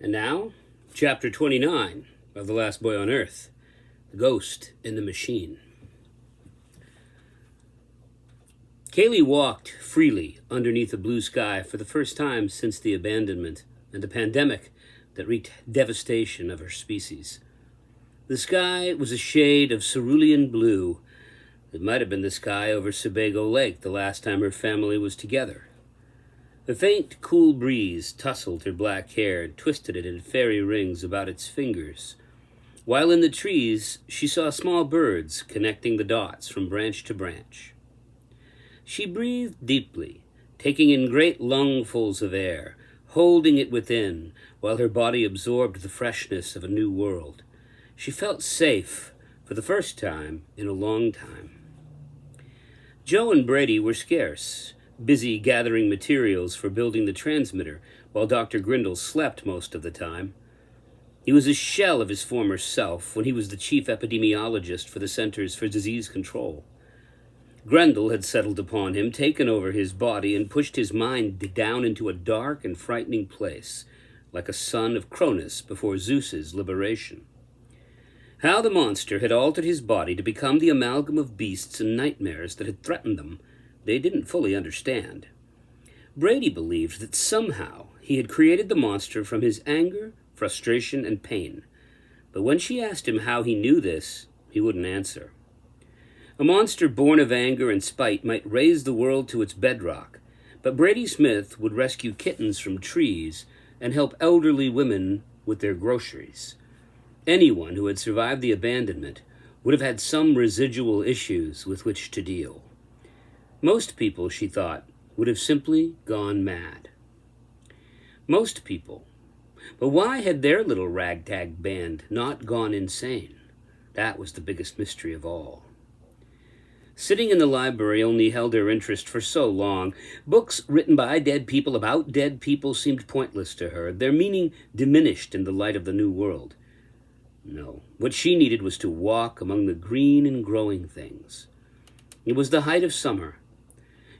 And now, Chapter 29 of The Last Boy on Earth, The Ghost in the Machine. Kaylee walked freely underneath a blue sky for the first time since the abandonment and the pandemic that wreaked devastation of her species. The sky was a shade of cerulean blue. It might have been the sky over Sebago Lake the last time her family was together. A faint, cool breeze tousled her black hair and twisted it in fairy rings about its fingers, while in the trees she saw small birds connecting the dots from branch to branch. She breathed deeply, taking in great lungfuls of air, holding it within while her body absorbed the freshness of a new world. She felt safe for the first time in a long time. Joe and Brady were scarce, busy gathering materials for building the transmitter, while Dr. Grindle slept most of the time. He was a shell of his former self when he was the chief epidemiologist for the Centers for Disease Control. Grendel had settled upon him, taken over his body, and pushed his mind down into a dark and frightening place, like a son of Cronus before Zeus's liberation. How the monster had altered his body to become the amalgam of beasts and nightmares that had threatened them, they didn't fully understand. Brady believed that somehow he had created the monster from his anger, frustration, and pain. But when she asked him how he knew this, he wouldn't answer. A monster born of anger and spite might raise the world to its bedrock, but Brady Smith would rescue kittens from trees and help elderly women with their groceries. Anyone who had survived the abandonment would have had some residual issues with which to deal. Most people, she thought, would have simply gone mad. Most people. But why had their little ragtag band not gone insane? That was the biggest mystery of all. Sitting in the library only held her interest for so long. Books written by dead people about dead people seemed pointless to her, their meaning diminished in the light of the new world. No, what she needed was to walk among the green and growing things. It was the height of summer.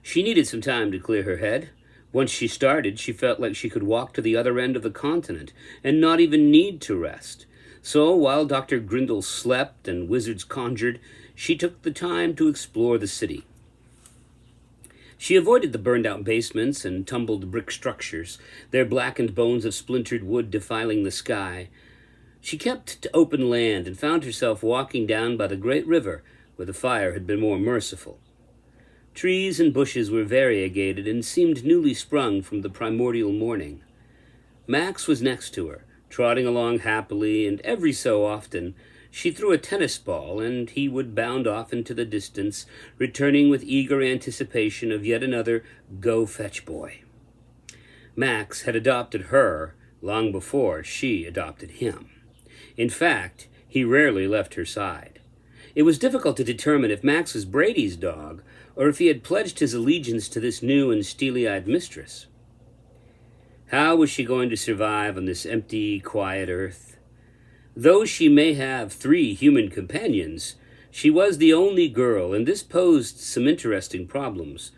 She needed some time to clear her head. Once she started, she felt like she could walk to the other end of the continent and not even need to rest. So while Dr. Grindle slept and wizards conjured, she took the time to explore the city. She avoided the burned-out basements and tumbled brick structures, their blackened bones of splintered wood defiling the sky. She kept to open land and found herself walking down by the great river where the fire had been more merciful. Trees and bushes were variegated and seemed newly sprung from the primordial morning. Max was next to her, trotting along happily, and every so often she threw a tennis ball and he would bound off into the distance, returning with eager anticipation of yet another go-fetch boy. Max had adopted her long before she adopted him. In fact, he rarely left her side. It was difficult to determine if Max was Brady's dog or if he had pledged his allegiance to this new and steely-eyed mistress. How was she going to survive on this empty, quiet earth? Though she may have 3 human companions, she was the only girl, and this posed some interesting problems.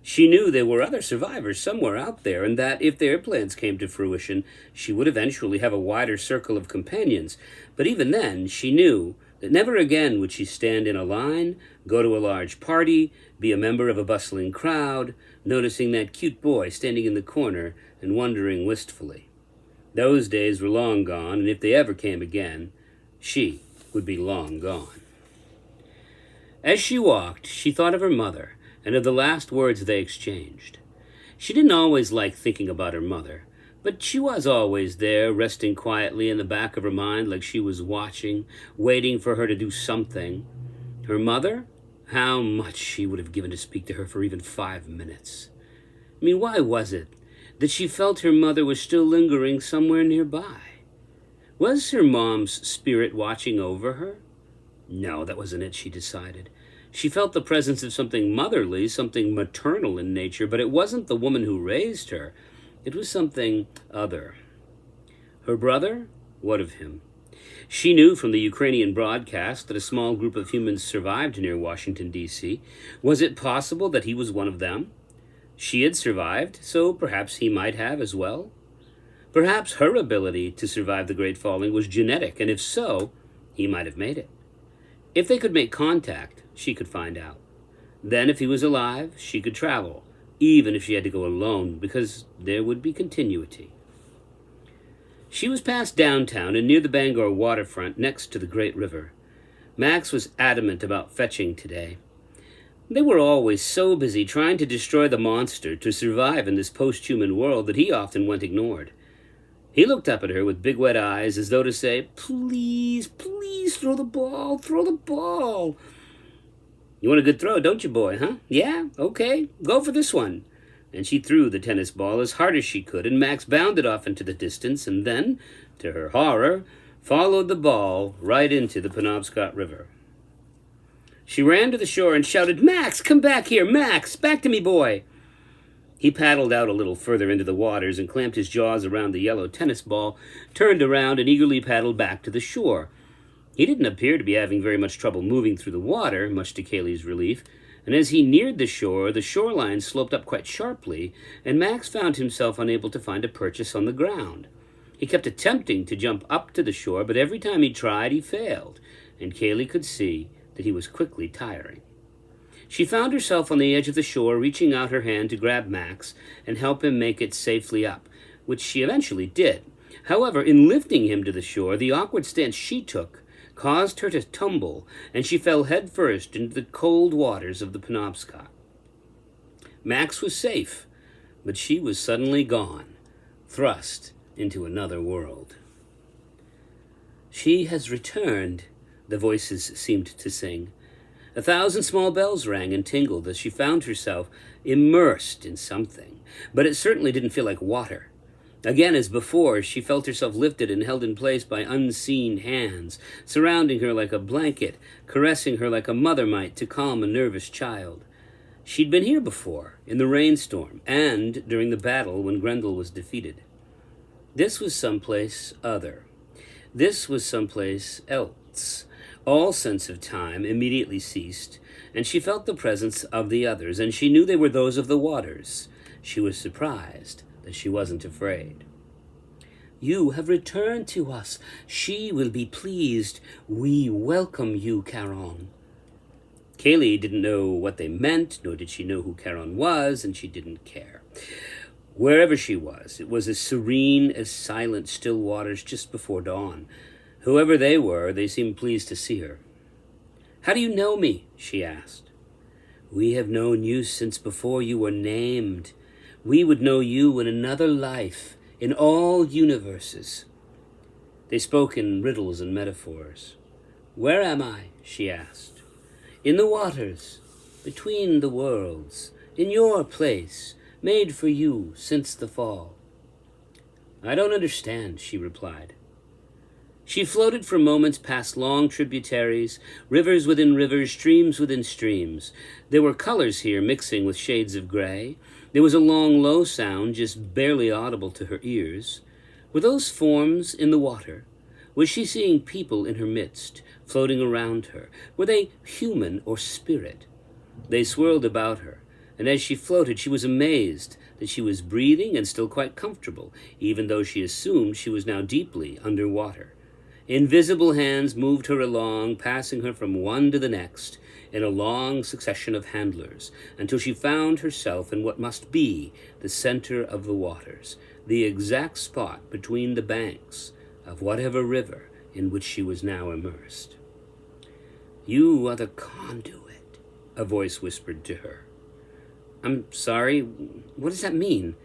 She knew there were other survivors somewhere out there, and that if their plans came to fruition, she would eventually have a wider circle of companions. But even then, she knew that never again would she stand in a line, go to a large party, be a member of a bustling crowd, noticing that cute boy standing in the corner and wondering wistfully. Those days were long gone, and if they ever came again, she would be long gone. As she walked, she thought of her mother and of the last words they exchanged. She didn't always like thinking about her mother, but she was always there, resting quietly in the back of her mind like she was watching, waiting for her to do something. Her mother? How much she would have given to speak to her for even 5 minutes. I mean, why was it that she felt her mother was still lingering somewhere nearby? Was her mom's spirit watching over her? No, that wasn't it, she decided. She felt the presence of something motherly, something maternal in nature, but it wasn't the woman who raised her. It was something other. Her brother? What of him? She knew from the Ukrainian broadcast that a small group of humans survived near Washington, D.C. Was it possible that he was one of them? She had survived, so perhaps he might have as well. Perhaps her ability to survive the Great Falling was genetic, and if so, he might have made it. If they could make contact, she could find out. Then, if he was alive, she could travel, even if she had to go alone, because there would be continuity. She was past downtown and near the Bangor waterfront next to the great river. Max was adamant about fetching today. They were always so busy trying to destroy the monster to survive in this post-human world that he often went ignored. He looked up at her with big wet eyes as though to say, "Please, please throw the ball, throw the ball." "You want a good throw, don't you, boy, huh? Yeah? Okay, go for this one." And she threw the tennis ball as hard as she could, and Max bounded off into the distance and then, to her horror, followed the ball right into the Penobscot River. She ran to the shore and shouted, "Max, come back here! Max, back to me, boy!" He paddled out a little further into the waters and clamped his jaws around the yellow tennis ball, turned around and eagerly paddled back to the shore. He didn't appear to be having very much trouble moving through the water, much to Kaylee's relief, and as he neared the shoreline sloped up quite sharply, and Max found himself unable to find a purchase on the ground. He kept attempting to jump up to the shore, but every time he tried, he failed, and Kaylee could see that he was quickly tiring. She found herself on the edge of the shore, reaching out her hand to grab Max and help him make it safely up, which she eventually did. However, in lifting him to the shore, the awkward stance she took caused her to tumble, and she fell headfirst into the cold waters of the Penobscot. Max was safe, but she was suddenly gone, thrust into another world. "She has returned," the voices seemed to sing. 1,000 small bells rang and tingled as she found herself immersed in something, but it certainly didn't feel like water. Again, as before, she felt herself lifted and held in place by unseen hands, surrounding her like a blanket, caressing her like a mother might to calm a nervous child. She'd been here before, in the rainstorm, and during the battle when Grendel was defeated. This was someplace other. This was someplace else. All sense of time immediately ceased, and she felt the presence of the others, and she knew they were those of the waters. She was surprised that she wasn't afraid. "You have returned to us. She will be pleased. We welcome you, Charon." Kaylee didn't know what they meant, nor did she know who Charon was, and she didn't care. Wherever she was, it was as serene as silent, still waters just before dawn. Whoever they were, they seemed pleased to see her. "How do you know me?" she asked. "We have known you since before you were named. We would know you in another life, in all universes." They spoke in riddles and metaphors. "Where am I?" she asked. "In the waters, between the worlds, in your place, made for you since the fall." "I don't understand," she replied. She floated for moments past long tributaries, rivers within rivers, streams within streams. There were colors here mixing with shades of gray. There was a long, low sound just barely audible to her ears. Were those forms in the water? Was she seeing people in her midst, floating around her? Were they human or spirit? They swirled about her, and as she floated, she was amazed that she was breathing and still quite comfortable, even though she assumed she was now deeply underwater. Invisible hands moved her along, passing her from one to the next in a long succession of handlers, until she found herself in what must be the center of the waters, the exact spot between the banks of whatever river in which she was now immersed. "You are the conduit," a voice whispered to her. "I'm sorry, what does that mean?"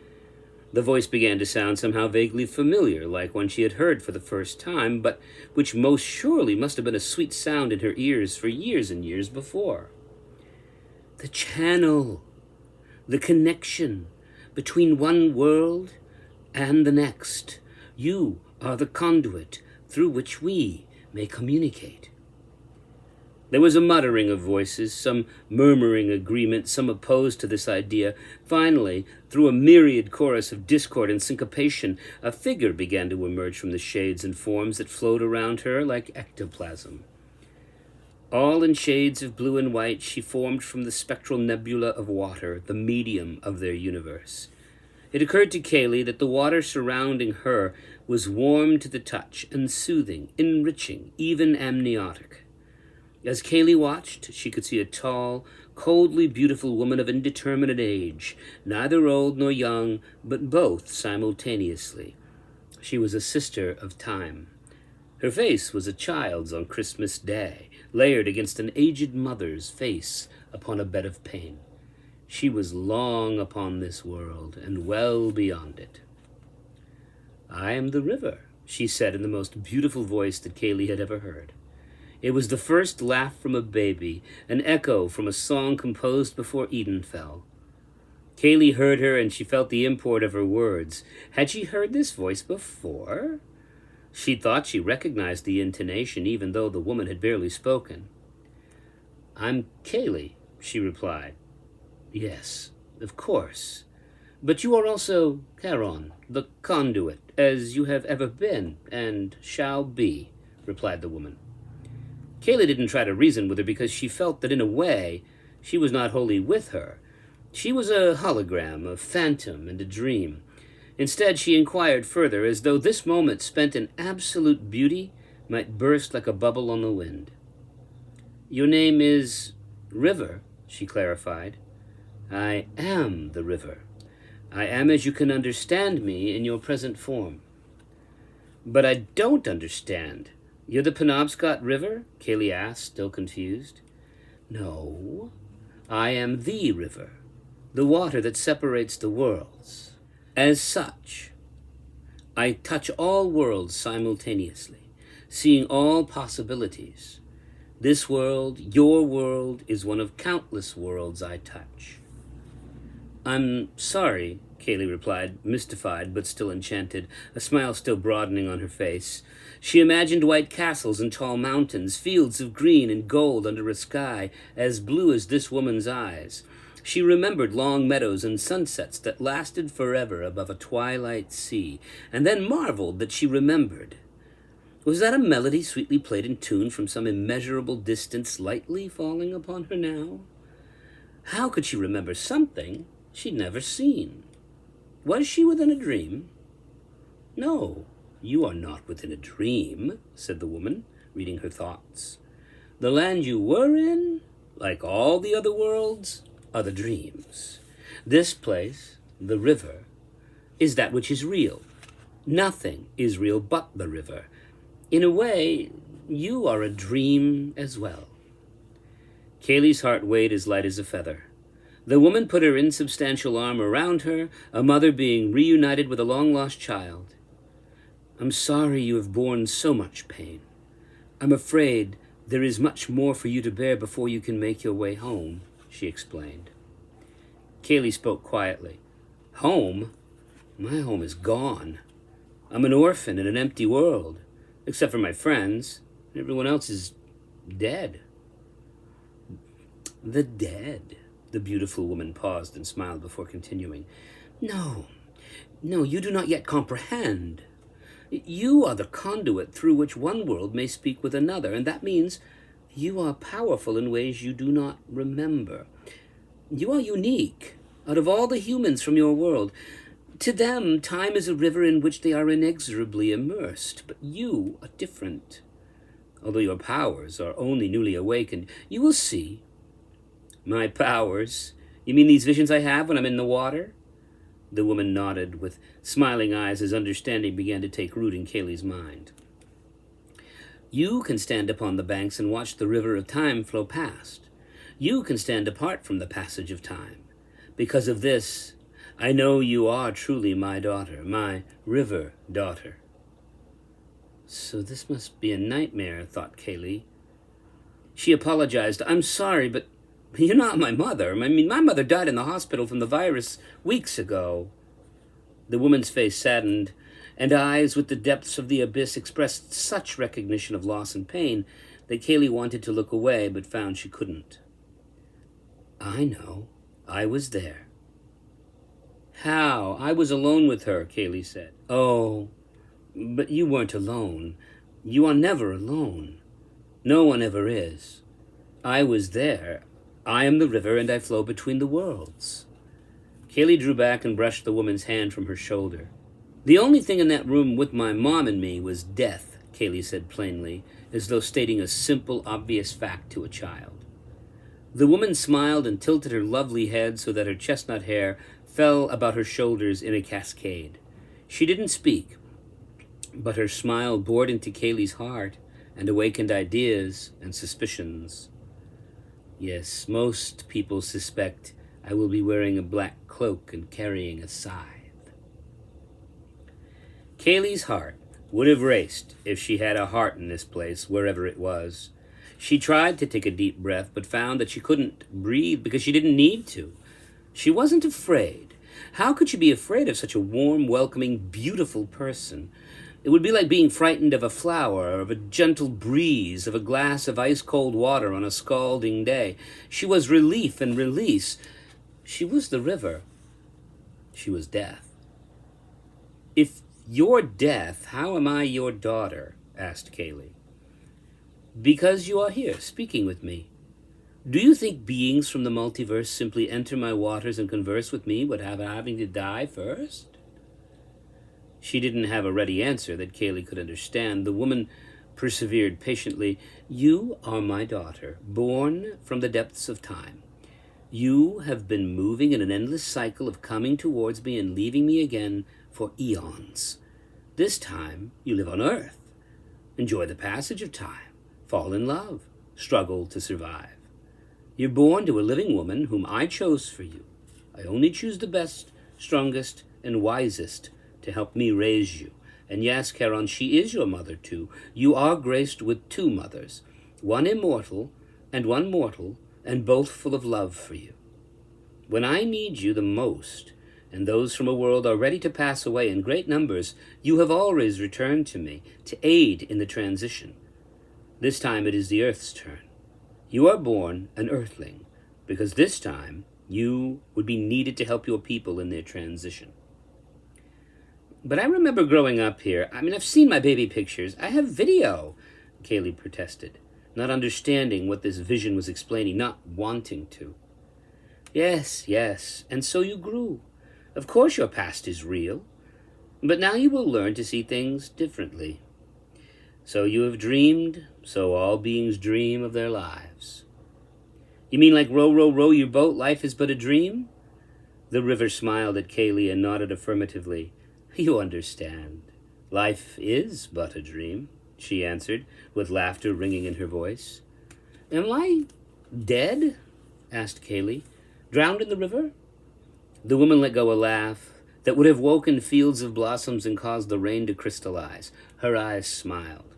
The voice began to sound somehow vaguely familiar, like one she had heard for the first time, but which most surely must have been a sweet sound in her ears for years and years before. "The channel, the connection between one world and the next. You are the conduit through which we may communicate." There was a muttering of voices, some murmuring agreement, some opposed to this idea. Finally, through a myriad chorus of discord and syncopation, a figure began to emerge from the shades and forms that flowed around her like ectoplasm. All in shades of blue and white, she formed from the spectral nebula of water, the medium of their universe. It occurred to Kaylee that the water surrounding her was warm to the touch and soothing, enriching, even amniotic. As Kaylee watched, she could see a tall, coldly beautiful woman of indeterminate age, neither old nor young, but both simultaneously. She was a sister of time. Her face was a child's on Christmas Day, layered against an aged mother's face upon a bed of pain. She was long upon this world, and well beyond it. "I am the river," she said in the most beautiful voice that Kaylee had ever heard. It was the first laugh from a baby, an echo from a song composed before Eden fell. Kaylee heard her, and she felt the import of her words. Had she heard this voice before? She thought she recognized the intonation, even though the woman had barely spoken. "I'm Kaylee," she replied. "Yes, of course. But you are also Charon, the conduit, as you have ever been and shall be," replied the woman. Kaylee didn't try to reason with her because she felt that in a way she was not wholly with her. She was a hologram, a phantom, and a dream. Instead, she inquired further, as though this moment spent in absolute beauty might burst like a bubble on the wind. "Your name is River," she clarified. "I am the river. I am as you can understand me in your present form." "But I don't understand. You're the Penobscot River?" Kaylee asked, still confused. "No, I am the river, the water that separates the worlds. As such, I touch all worlds simultaneously, seeing all possibilities. This world, your world, is one of countless worlds I touch." "I'm sorry," Kaylee replied, mystified but still enchanted, a smile still broadening on her face. She imagined white castles and tall mountains, fields of green and gold under a sky as blue as this woman's eyes. She remembered long meadows and sunsets that lasted forever above a twilight sea, and then marveled that she remembered. Was that a melody sweetly played in tune from some immeasurable distance lightly falling upon her now? How could she remember something she'd never seen? Was she within a dream? "No, you are not within a dream," said the woman, reading her thoughts. "The land you were in, like all the other worlds, are the dreams. This place, the river, is that which is real. Nothing is real but the river. In a way, you are a dream as well." Kaylee's heart weighed as light as a feather. The woman put her insubstantial arm around her, a mother being reunited with a long-lost child. "I'm sorry you have borne so much pain. I'm afraid there is much more for you to bear before you can make your way home," she explained. Kaylee spoke quietly. "Home? My home is gone. I'm an orphan in an empty world, except for my friends. Everyone else is dead." "The dead?" The beautiful woman paused and smiled before continuing. No, you do not yet comprehend. You are the conduit through which one world may speak with another, and that means you are powerful in ways you do not remember. You are unique out of all the humans from your world. To them, time is a river in which they are inexorably immersed, but you are different. Although your powers are only newly awakened, you will see. "My powers? You mean these visions I have when I'm in the water?" The woman nodded with smiling eyes as understanding began to take root in Kaylee's mind. "You can stand upon the banks and watch the river of time flow past. You can stand apart from the passage of time. Because of this, I know you are truly my daughter, my river daughter." So this must be a nightmare, thought Kaylee. She apologized. "I'm sorry, but you're not my mother. I mean, my mother died in the hospital from the virus weeks ago." The woman's face saddened, and eyes with the depths of the abyss expressed such recognition of loss and pain that Kaylee wanted to look away, but found she couldn't. "I know. I was there." "How? I was alone with her," Kaylee said. "Oh, but you weren't alone. You are never alone. No one ever is. I was there. I am the river, and I flow between the worlds." Kaylee drew back and brushed the woman's hand from her shoulder. "The only thing in that room with my mom and me was death," Kaylee said plainly, as though stating a simple, obvious fact to a child. The woman smiled and tilted her lovely head so that her chestnut hair fell about her shoulders in a cascade. She didn't speak, but her smile bored into Kaylee's heart and awakened ideas and suspicions. "Yes, most people suspect I will be wearing a black cloak and carrying a scythe." Kaylee's heart would have raced if she had a heart in this place, wherever it was. She tried to take a deep breath, but found that she couldn't breathe because she didn't need to. She wasn't afraid. How could she be afraid of such a warm, welcoming, beautiful person? It would be like being frightened of a flower, of a gentle breeze, of a glass of ice-cold water on a scalding day. She was relief and release. She was the river. She was death. "If you're death, how am I your daughter?" asked Kaylee. "Because you are here, speaking with me. Do you think beings from the multiverse simply enter my waters and converse with me without having to die first?" She didn't have a ready answer that Kaylee could understand. The woman persevered patiently. "You are my daughter, born from the depths of time. You have been moving in an endless cycle of coming towards me and leaving me again for eons. This time you live on Earth. Enjoy the passage of time. Fall in love. Struggle to survive. You're born to a living woman whom I chose for you. I only choose the best, strongest, and wisest to help me raise you. And yes, Charon, she is your mother too. You are graced with two mothers, one immortal and one mortal, and both full of love for you. When I need you the most, and those from a world are ready to pass away in great numbers, you have always returned to me to aid in the transition. This time it is the Earth's turn. You are born an Earthling, because this time you would be needed to help your people in their transition." "But I remember growing up here. I've seen my baby pictures. I have video," Kaylee protested, not understanding what this vision was explaining, not wanting to. Yes, and so you grew. Of course your past is real, but now you will learn to see things differently. So you have dreamed, so all beings dream of their lives." "You mean like row, row, row your boat, life is but a dream?" The river smiled at Kaylee and nodded affirmatively. "You understand. Life is but a dream," she answered, with laughter ringing in her voice. "Am I dead?" asked Kaylee. "Drowned in the river?" The woman let go a laugh that would have woken fields of blossoms and caused the rain to crystallize. Her eyes smiled.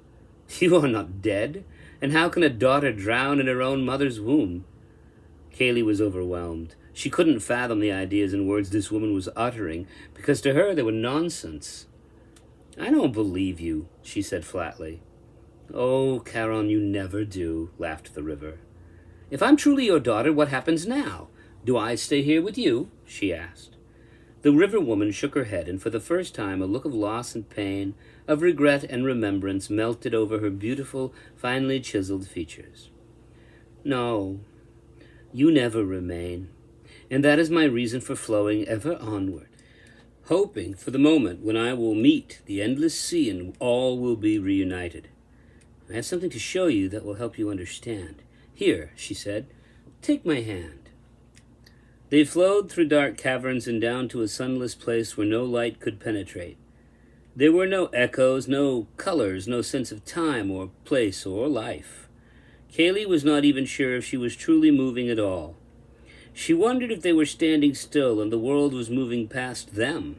"You are not dead, and how can a daughter drown in her own mother's womb?" Kaylee was overwhelmed. She couldn't fathom the ideas and words this woman was uttering, because to her they were nonsense. "I don't believe you," she said flatly. "Oh, Charon, you never do," laughed the river. "If I'm truly your daughter, what happens now? Do I stay here with you?" she asked. The river woman shook her head, and for the first time a look of loss and pain, of regret and remembrance melted over her beautiful, finely chiseled features. "No, you never remain, and that is my reason for flowing ever onward, hoping for the moment when I will meet the endless sea and all will be reunited. I have something to show you that will help you understand. Here," she said, "take my hand." They flowed through dark caverns and down to a sunless place where no light could penetrate. There were no echoes, no colors, no sense of time or place or life. Kaylee was not even sure if she was truly moving at all. She wondered if they were standing still and the world was moving past them.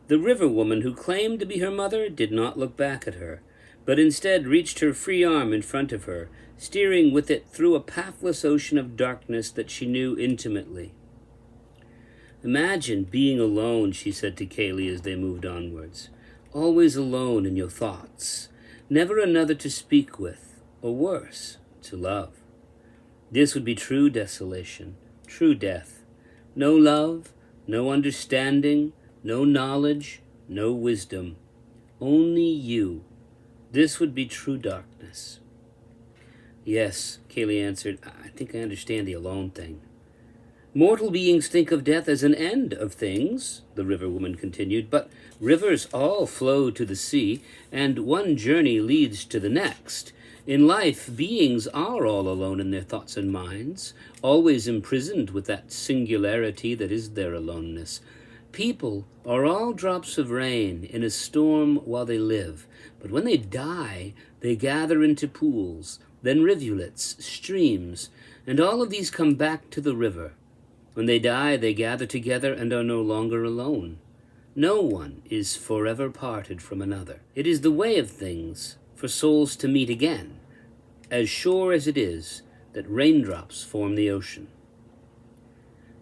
The river woman, who claimed to be her mother, did not look back at her, but instead reached her free arm in front of her, steering with it through a pathless ocean of darkness that she knew intimately. "Imagine being alone," she said to Kaylee as they moved onwards. "Always alone in your thoughts. Never another to speak with, or worse, to love. This would be true desolation, true death. No love, no understanding, no knowledge, no wisdom. Only you. This would be true darkness." "Yes," Kaylee answered. "I think I understand the alone thing." Mortal beings think of death as an end of things, the river woman continued, but rivers all flow to the sea, and one journey leads to the next. In life, beings are all alone in their thoughts and minds, always imprisoned with that singularity that is their aloneness. People are all drops of rain in a storm while they live, but when they die, they gather into pools, then rivulets, streams, and all of these come back to the river. When they die, they gather together and are no longer alone. No one is forever parted from another. It is the way of things for souls to meet again, as sure as it is that raindrops form the ocean.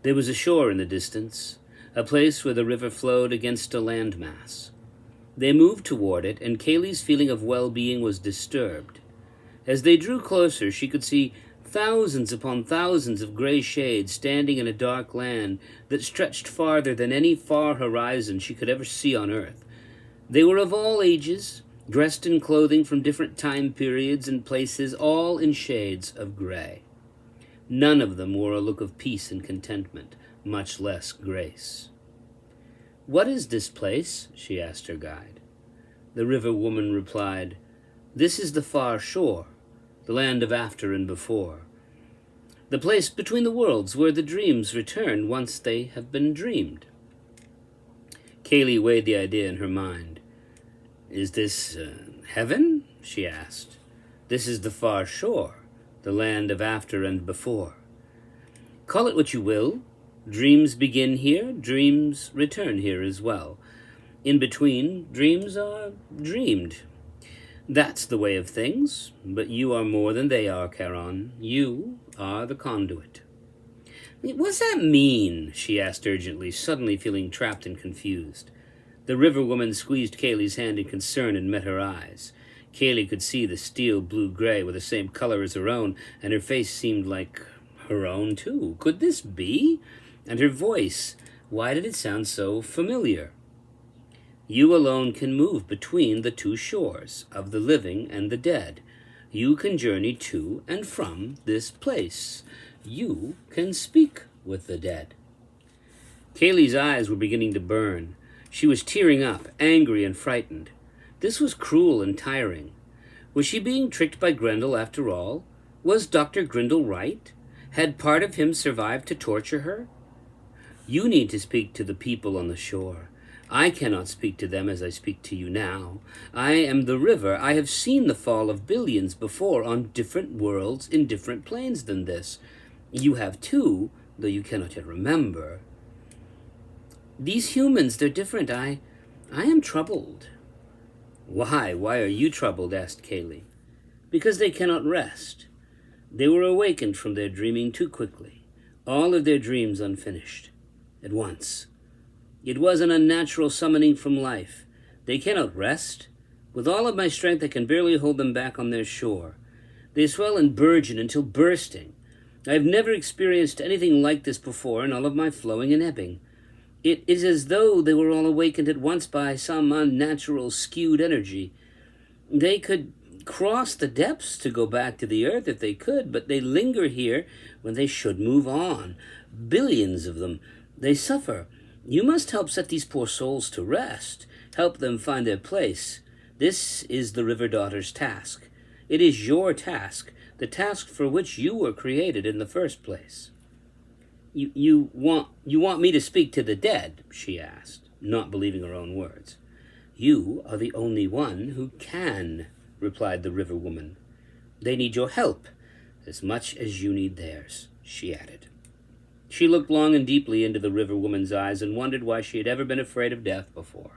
There was a shore in the distance, a place where the river flowed against a landmass. They moved toward it, and Kaylee's feeling of well-being was disturbed. As they drew closer, she could see thousands upon thousands of gray shades standing in a dark land that stretched farther than any far horizon she could ever see on earth. They were of all ages, dressed in clothing from different time periods and places, all in shades of gray. None of them wore a look of peace and contentment, much less grace. "What is this place?" she asked her guide. The river woman replied, "This is the far shore, the land of after and before, the place between the worlds where the dreams return once they have been dreamed." Kaylee weighed the idea in her mind. "Is this heaven?" she asked. "This is the far shore, the land of after and before. Call it what you will. Dreams begin here, dreams return here as well. In between, dreams are dreamed. That's the way of things, but you are more than they are, Charon. You are the conduit." "What's that mean?" she asked urgently, suddenly feeling trapped and confused. The river woman squeezed Kaylee's hand in concern and met her eyes. Kaylee could see the steel blue-gray with the same color as her own, and her face seemed like her own, too. Could this be? And her voice, why did it sound so familiar? "You alone can move between the two shores, of the living and the dead. You can journey to and from this place. You can speak with the dead." Kaylee's eyes were beginning to burn. She was tearing up, angry and frightened. This was cruel and tiring. Was she being tricked by Grendel after all? Was Dr. Grendel right? Had part of him survived to torture her? "You need to speak to the people on the shore. I cannot speak to them as I speak to you now. I am the river. I have seen the fall of billions before on different worlds in different planes than this. You have too, though you cannot yet remember. These humans, they're different. I am troubled." "Why? Why are you troubled?" asked Kaylee. "Because they cannot rest. They were awakened from their dreaming too quickly, all of their dreams unfinished, at once. It was an unnatural summoning from life. They cannot rest. With all of my strength, I can barely hold them back on their shore. They swell and burgeon until bursting. I have never experienced anything like this before in all of my flowing and ebbing. It is as though they were all awakened at once by some unnatural, skewed energy. They could cross the depths to go back to the earth if they could, but they linger here when they should move on. Billions of them. They suffer. You must help set these poor souls to rest, help them find their place. This is the River Daughter's task. It is your task, the task for which you were created in the first place." You want me to speak to the dead?" she asked, not believing her own words. "You are the only one who can," replied the river woman. "They need your help as much as you need theirs," she added. She looked long and deeply into the river woman's eyes and wondered why she had ever been afraid of death before.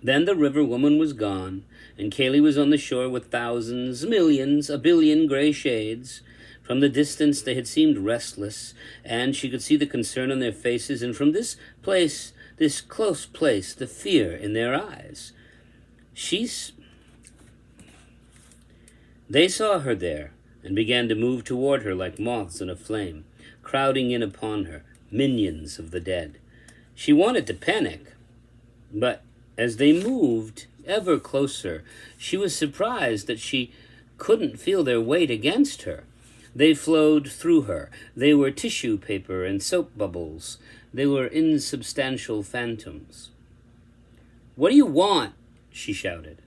Then the river woman was gone, and Kaylee was on the shore with thousands, millions, a billion gray shades. From the distance they had seemed restless, and she could see the concern on their faces, and from this place, this close place, the fear in their eyes. They saw her there, and began to move toward her like moths in a flame, crowding in upon her, minions of the dead. She wanted to panic, but as they moved ever closer, she was surprised that she couldn't feel their weight against her. They flowed through her. They were tissue paper and soap bubbles. They were insubstantial phantoms. "What do you want?" she shouted.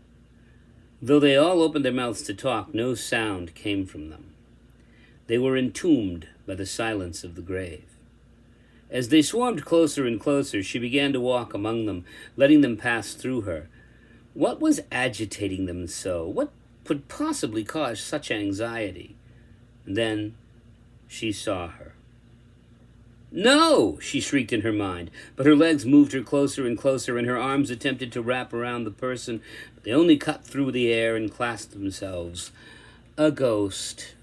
Though they all opened their mouths to talk, no sound came from them. They were entombed by the silence of the grave. As they swarmed closer and closer, she began to walk among them, letting them pass through her. What was agitating them so? What could possibly cause such anxiety? And then she saw her. "No!" she shrieked in her mind, but her legs moved her closer and closer, and her arms attempted to wrap around the person, but they only cut through the air and clasped themselves. A ghost.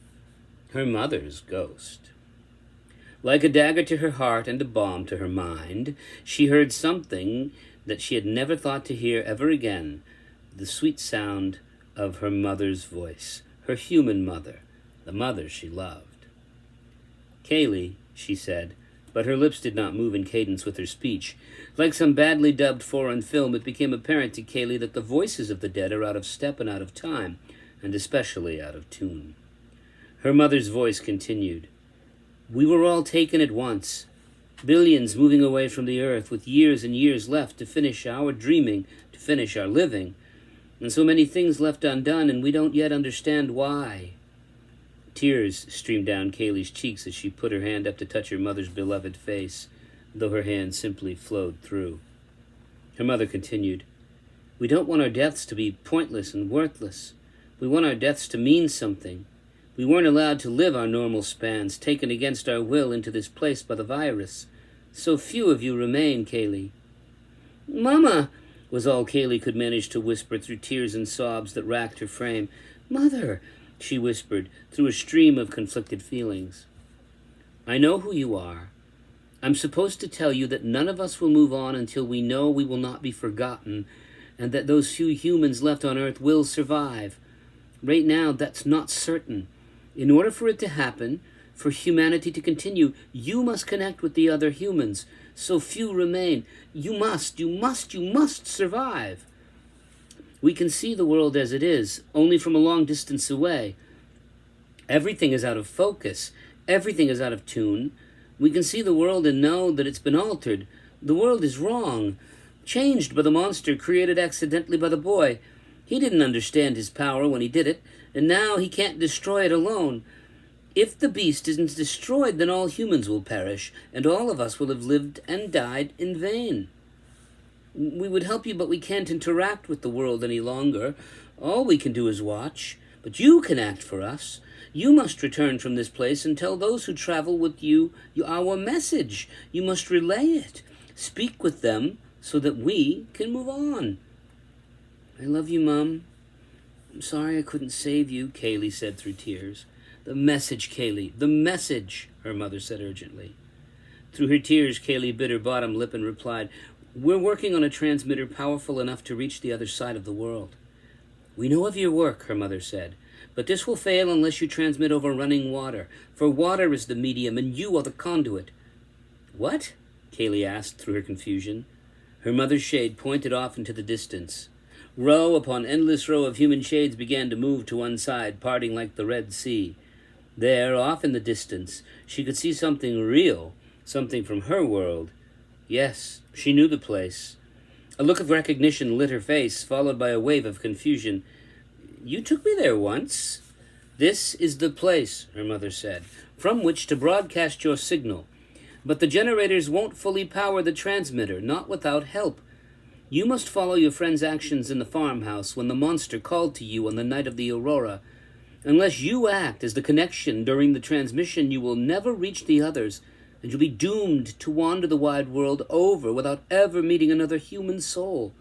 Her mother's ghost. Like a dagger to her heart and a bomb to her mind, she heard something that she had never thought to hear ever again, the sweet sound of her mother's voice, her human mother, the mother she loved. "Kaylee," she said, but her lips did not move in cadence with her speech. Like some badly dubbed foreign film, it became apparent to Kaylee that the voices of the dead are out of step and out of time, and especially out of tune. Her mother's voice continued. "We were all taken at once, billions moving away from the earth, with years and years left to finish our dreaming, to finish our living, and so many things left undone, and we don't yet understand why." Tears streamed down Kaylee's cheeks as she put her hand up to touch her mother's beloved face, though her hand simply flowed through. Her mother continued, "We don't want our deaths to be pointless and worthless. We want our deaths to mean something. We weren't allowed to live our normal spans, taken against our will into this place by the virus. So few of you remain, Kaylee." "Mama," was all Kaylee could manage to whisper through tears and sobs that racked her frame. "Mother," she whispered through a stream of conflicted feelings. "I know who you are. I'm supposed to tell you that none of us will move on until we know we will not be forgotten, and that those few humans left on Earth will survive. Right now, that's not certain. In order for it to happen, for humanity to continue, you must connect with the other humans. So few remain. You must survive. We can see the world as it is, only from a long distance away. Everything is out of focus. Everything is out of tune. We can see the world and know that it's been altered. The world is wrong, changed by the monster created accidentally by the boy. He didn't understand his power when he did it, and now he can't destroy it alone. If the beast isn't destroyed, then all humans will perish, and all of us will have lived and died in vain. We would help you, but we can't interact with the world any longer. All we can do is watch, but you can act for us. You must return from this place and tell those who travel with you our message. You must relay it. Speak with them so that we can move on." "I love you, Mom. I'm sorry I couldn't save you," Kaylee said through tears. "The message, Kaylee, the message," her mother said urgently. Through her tears, Kaylee bit her bottom lip and replied, "We're working on a transmitter powerful enough to reach the other side of the world." "We know of your work," her mother said, "but this will fail unless you transmit over running water, for water is the medium and you are the conduit." "What?" Kaylee asked through her confusion. Her mother's shade pointed off into the distance. Row upon endless row of human shades began to move to one side, parting like the Red Sea. There, off in the distance, she could see something real, something from her world. Yes, she knew the place. A look of recognition lit her face, followed by a wave of confusion. "You took me there once." "This is the place," her mother said, "from which to broadcast your signal. But the generators won't fully power the transmitter, not without help. You must follow your friend's actions in the farmhouse when the monster called to you on the night of the aurora. Unless you act as the connection during the transmission, you will never reach the others, and you'll be doomed to wander the wide world over without ever meeting another human soul.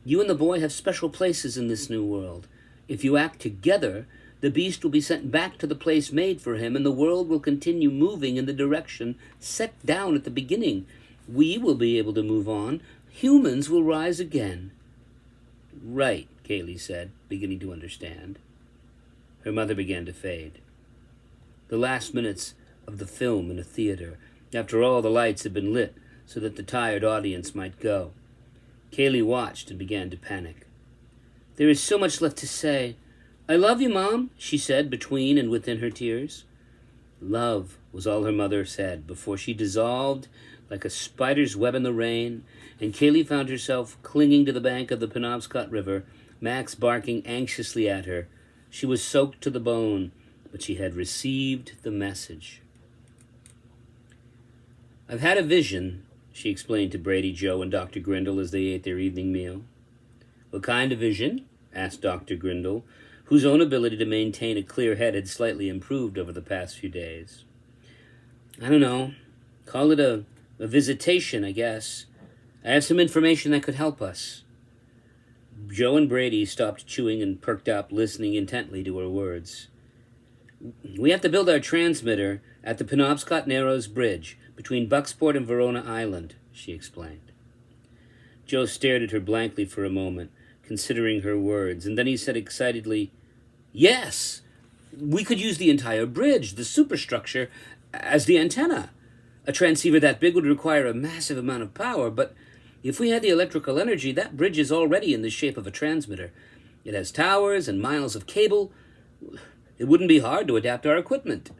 You and the boy have special places in this new world. If you act together, the beast will be sent back to the place made for him, and the world will continue moving in the direction set down at the beginning. We will be able to move on. Humans will rise again." "Right," Kaylee said, beginning to understand. Her mother began to fade. The last minutes of the film in a theater, after all the lights had been lit so that the tired audience might go. Kaylee watched and began to panic. "There is so much left to say. I love you, Mom, she said between and within her tears. Love was all her mother said before she dissolved like a spider's web in the rain, and Kaylee found herself clinging to the bank of the Penobscot River, Max barking anxiously at her. She was soaked to the bone, but she had received the message. I've had a vision, she explained to Brady, Joe, and Dr. Grindle as they ate their evening meal. What kind of vision? Asked Dr. Grindle, whose own ability to maintain a clear head had slightly improved over the past few days. I don't know. Call it a visitation, I guess. I have some information that could help us. Joe and Brady stopped chewing and perked up, listening intently to her words. We have to build our transmitter at the Penobscot Narrows Bridge between Bucksport and Verona Island, she explained. Joe stared at her blankly for a moment, considering her words, and then he said excitedly, Yes! We could use the entire bridge, the superstructure, as the antenna. A transceiver that big would require a massive amount of power, but if we had the electrical energy, that bridge is already in the shape of a transmitter. It has towers and miles of cable. It wouldn't be hard to adapt our equipment.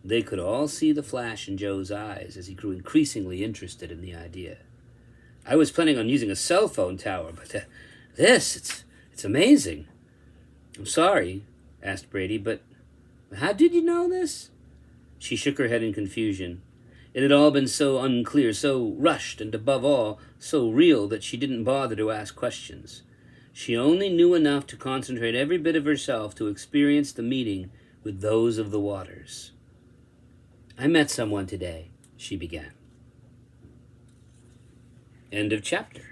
They could all see the flash in Joe's eyes as he grew increasingly interested in the idea. I was planning on using a cell phone tower, but it's amazing. I'm sorry, asked Brady, but how did you know this? She shook her head in confusion. It had all been so unclear, so rushed, and above all, so real that she didn't bother to ask questions. She only knew enough to concentrate every bit of herself to experience the meeting with those of the waters. I met someone today, she began. End of chapter.